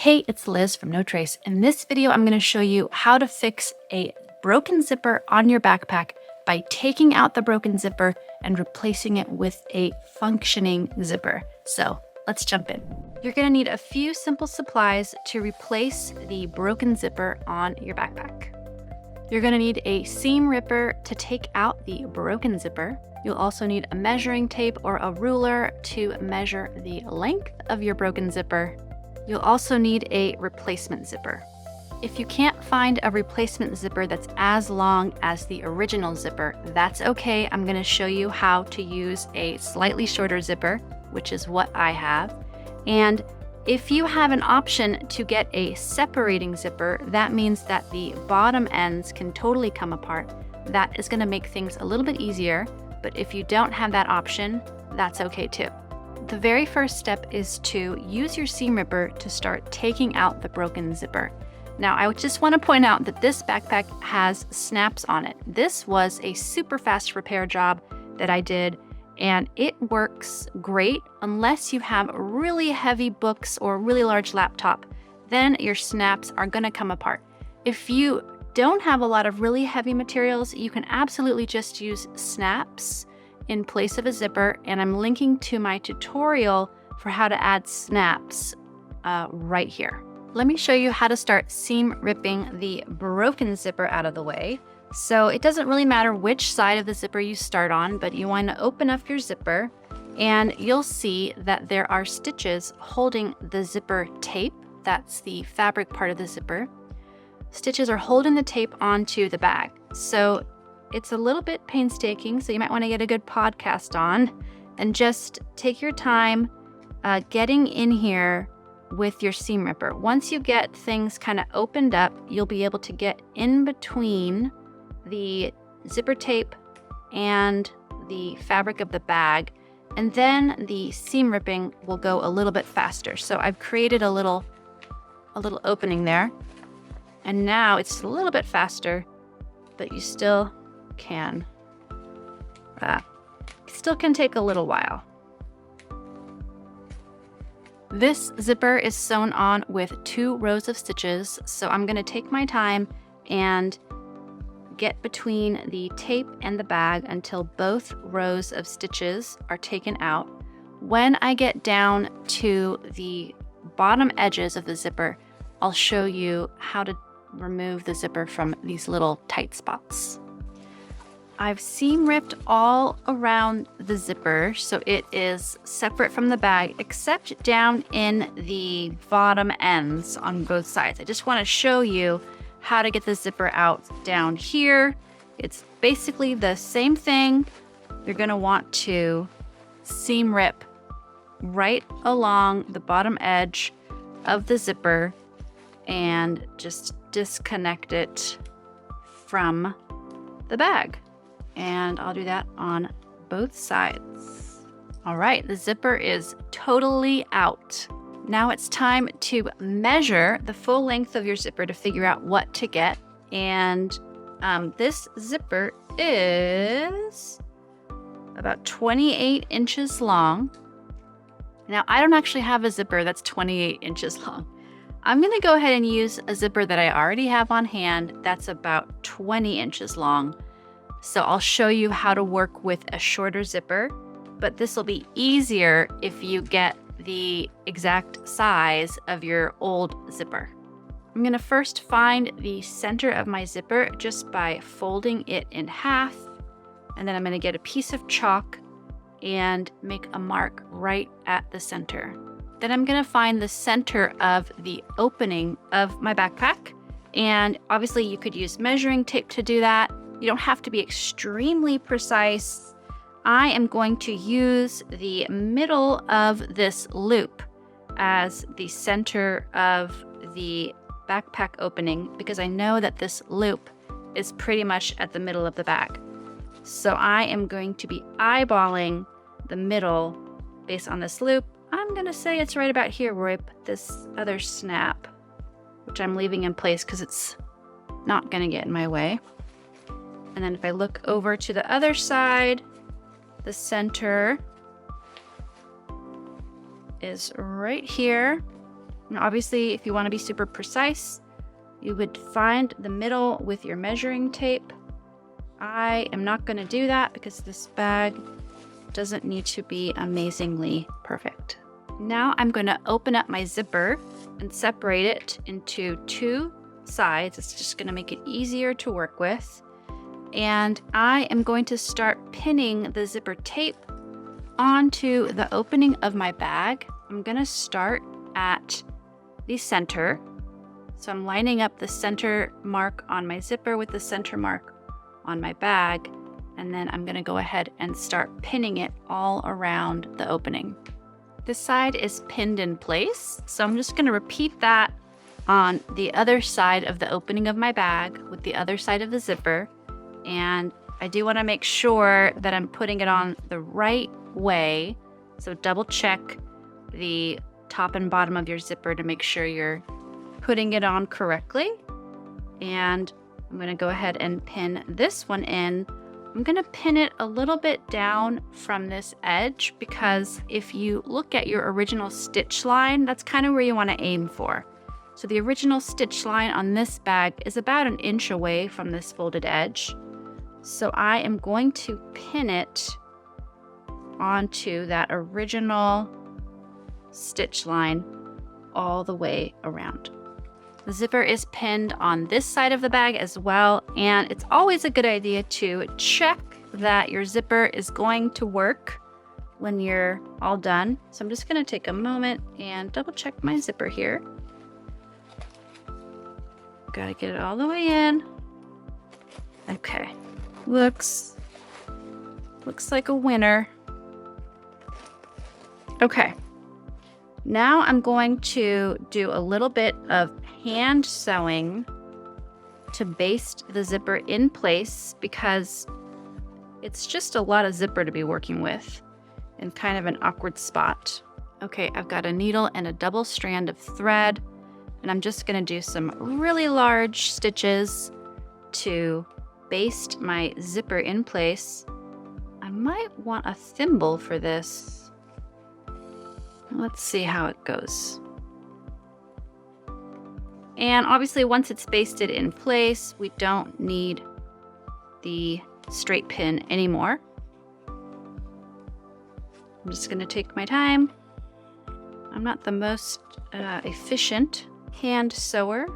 Hey, it's Liz from No Trace. In this video, I'm going to show you how to fix a broken zipper on your backpack by taking out the broken zipper and replacing it with a functioning zipper. So let's jump in. You're going to need a few simple supplies to replace the broken zipper on your backpack. You're going to need a seam ripper to take out the broken zipper. You'll also need a measuring tape or a ruler to measure the length of your broken zipper. You'll also need a replacement zipper. If you can't find a replacement zipper that's as long as the original zipper, that's okay. I'm going to show you how to use a slightly shorter zipper, which is what I have. And if you have an option to get a separating zipper, that means that the bottom ends can totally come apart. That is going to make things a little bit easier, but if you don't have that option, that's okay too. The very first step is to use your seam ripper to start taking out the broken zipper. Now, I just want to point out that this backpack has snaps on it. This was a super fast repair job that I did, and it works great unless you have really heavy books or a really large laptop. Then your snaps are going to come apart. If you don't have a lot of really heavy materials, you can absolutely just use snaps in place of a zipper, and I'm linking to my tutorial for how to add snaps right here. Let me show you how to start seam ripping the broken zipper out of the way. So it doesn't really matter which side of the zipper you start on, but you want to open up your zipper and you'll see that there are stitches holding the zipper tape. That's the fabric part of the zipper. Stitches are holding the tape onto the bag. So it's a little bit painstaking, so you might want to get a good podcast on and just take your time getting in here with your seam ripper. Once you get things kind of opened up, you'll be able to get in between the zipper tape and the fabric of the bag, and then the seam ripping will go a little bit faster. So I've created a little opening there, and now it's a little bit faster, but you still can. Still can take a little while. This zipper is sewn on with 2 rows of stitches, so I'm going to take my time and get between the tape and the bag until both rows of stitches are taken out. When I get down to the bottom edges of the zipper, I'll show you how to remove the zipper from these little tight spots. I've seam ripped all around the zipper so it is separate from the bag, except down in the bottom ends on both sides. I just want to show you how to get the zipper out down here. It's basically the same thing. You're going to want to seam rip right along the bottom edge of the zipper and just disconnect it from the bag. And I'll do that on both sides. All right, the zipper is totally out. Now it's time to measure the full length of your zipper to figure out what to get. And this zipper is about 28 inches long. Now, I don't actually have a zipper that's 28 inches long. I'm going to go ahead and use a zipper that I already have on hand that's about 20 inches long. So I'll show you how to work with a shorter zipper, but this will be easier if you get the exact size of your old zipper. I'm going to first find the center of my zipper just by folding it in half, and then I'm going to get a piece of chalk and make a mark right at the center. Then I'm going to find the center of the opening of my backpack, and obviously you could use measuring tape to do that. You don't have to be extremely precise. I am going to use the middle of this loop as the center of the backpack opening because I know that this loop is pretty much at the middle of the bag. So I am going to be eyeballing the middle based on this loop. I'm going to say it's right about here where I put this other snap, which I'm leaving in place because it's not going to get in my way. And then if I look over to the other side, the center is right here. And obviously, if you want to be super precise, you would find the middle with your measuring tape. I am not going to do that because this bag doesn't need to be amazingly perfect. Now I'm going to open up my zipper and separate it into two sides. It's just going to make it easier to work with. And I am going to start pinning the zipper tape onto the opening of my bag. I'm going to start at the center. So I'm lining up the center mark on my zipper with the center mark on my bag. And then I'm going to go ahead and start pinning it all around the opening. This side is pinned in place. So I'm just going to repeat that on the other side of the opening of my bag with the other side of the zipper. And I do want to make sure that I'm putting it on the right way. So double check the top and bottom of your zipper to make sure you're putting it on correctly. And I'm going to go ahead and pin this one in. I'm going to pin it a little bit down from this edge because if you look at your original stitch line, that's kind of where you want to aim for. So the original stitch line on this bag is about 1 inch away from this folded edge. So I am going to pin it onto that original stitch line all the way around. The zipper is pinned on this side of the bag as well, and it's always a good idea to check that your zipper is going to work when you're all done. So I'm just going to take a moment and double check my zipper here. Gotta get it all the way in. Okay. Looks like a winner. Okay. Now I'm going to do a little bit of hand sewing to baste the zipper in place because it's just a lot of zipper to be working with in kind of an awkward spot. Okay, I've got a needle and a double strand of thread, and I'm just going to do some really large stitches to baste my zipper in place. I might want a thimble for this. Let's see how it goes. And obviously once it's basted in place, we don't need the straight pin anymore. I'm just going to take my time. I'm not the most efficient hand sewer.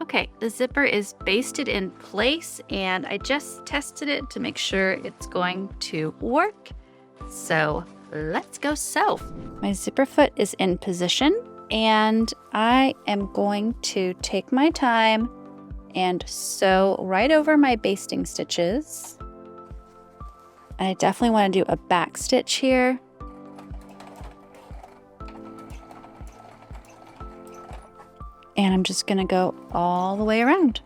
Okay, the zipper is basted in place and I just tested it to make sure it's going to work. So let's go sew. My zipper foot is in position and I am going to take my time and sew right over my basting stitches. I definitely want to do a back stitch here. And I'm just going to go all the way around.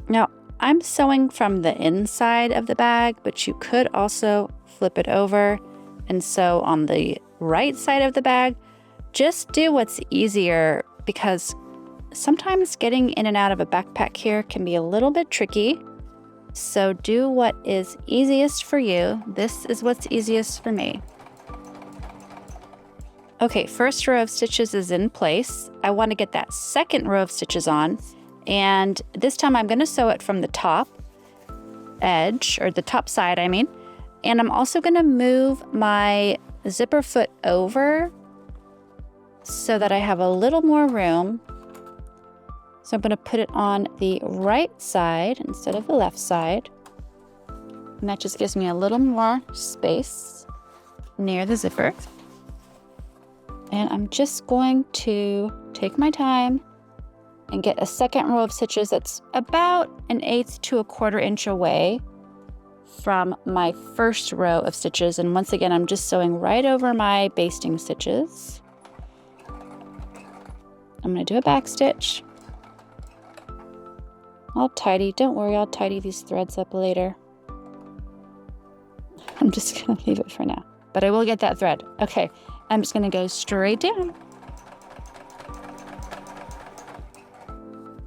Now, I'm sewing from the inside of the bag, but you could also flip it over and sew on the right side of the bag. Just do what's easier because sometimes getting in and out of a backpack here can be a little bit tricky. So do what is easiest for you. This is what's easiest for me. Okay, first row of stitches is in place. I want to get that second row of stitches on, and this time I'm going to sew it from the top edge, or the top side, I mean. And I'm also going to move my zipper foot over so that I have a little more room. So I'm going to put it on the right side instead of the left side. And that just gives me a little more space near the zipper. And I'm just going to take my time and get a second row of stitches that's about 1/8 to 1/4 inch away from my first row of stitches. And once again, I'm just sewing right over my basting stitches. I'm going to do a back stitch. I'll tidy. Don't worry, I'll tidy these threads up later. I'm just going to leave it for now. But I will get that thread. Okay, I'm just going to go straight down.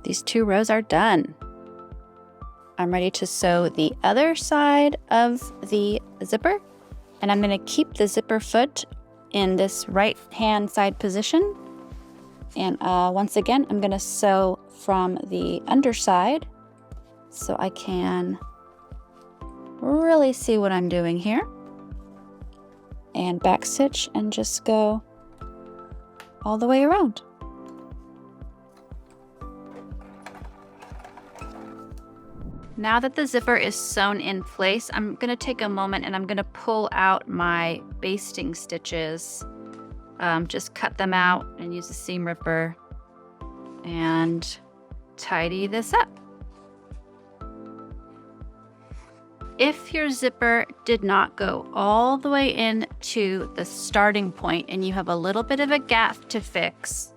These 2 rows are done. I'm ready to sew the other side of the zipper, and I'm going to keep the zipper foot in this right hand side position. And once again, I'm gonna sew from the underside so I can really see what I'm doing here. And backstitch and just go all the way around. Now that the zipper is sewn in place, I'm gonna take a moment and I'm gonna pull out my basting stitches. Just cut them out and use a seam ripper and tidy this up. If your zipper did not go all the way in to the starting point and you have a little bit of a gap to fix,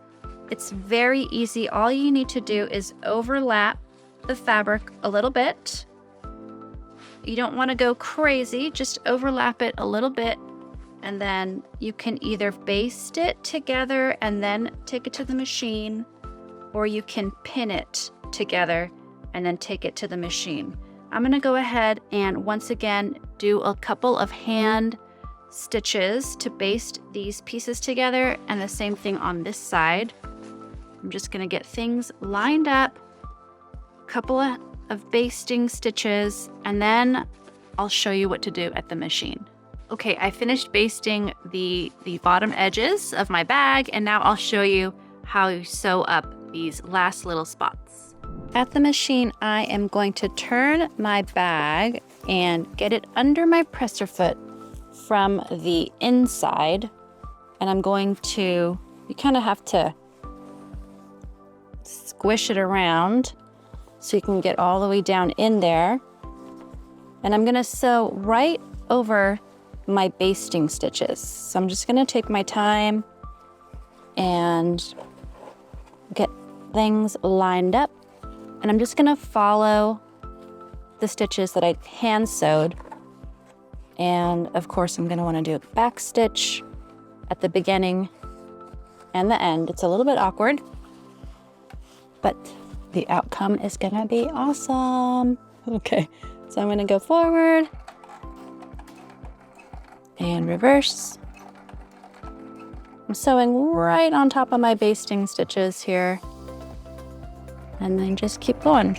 it's very easy. All you need to do is overlap the fabric a little bit. You don't want to go crazy, just overlap it a little bit, and then you can either baste it together and then take it to the machine, or you can pin it together and then take it to the machine. I'm going to go ahead and once again do a couple of hand stitches to baste these pieces together, and the same thing on this side. I'm just going to get things lined up, a couple of basting stitches, and then I'll show you what to do at the machine. Okay, I finished basting the bottom edges of my bag, and now I'll show you how you sew up these last little spots. At the machine, I am going to turn my bag and get it under my presser foot from the inside. And I'm going to, you kind of have to squish it around so you can get all the way down in there. And I'm gonna sew right over my basting stitches. So I'm just gonna take my time and get things lined up. And I'm just gonna follow the stitches that I hand sewed. And of course, I'm gonna wanna do a back stitch at the beginning and the end. It's a little bit awkward, but the outcome is gonna be awesome. Okay, so I'm gonna go forward and reverse. I'm sewing right on top of my basting stitches here, and then just keep going.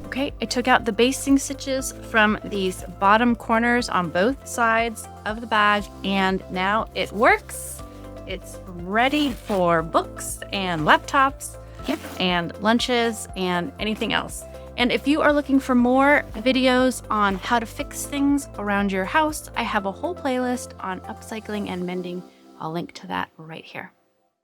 Okay, I took out the basting stitches from these bottom corners on both sides of the bag, and now it works. It's ready for books and laptops and lunches and anything else. And if you are looking for more videos on how to fix things around your house, I have a whole playlist on upcycling and mending. I'll link to that right here.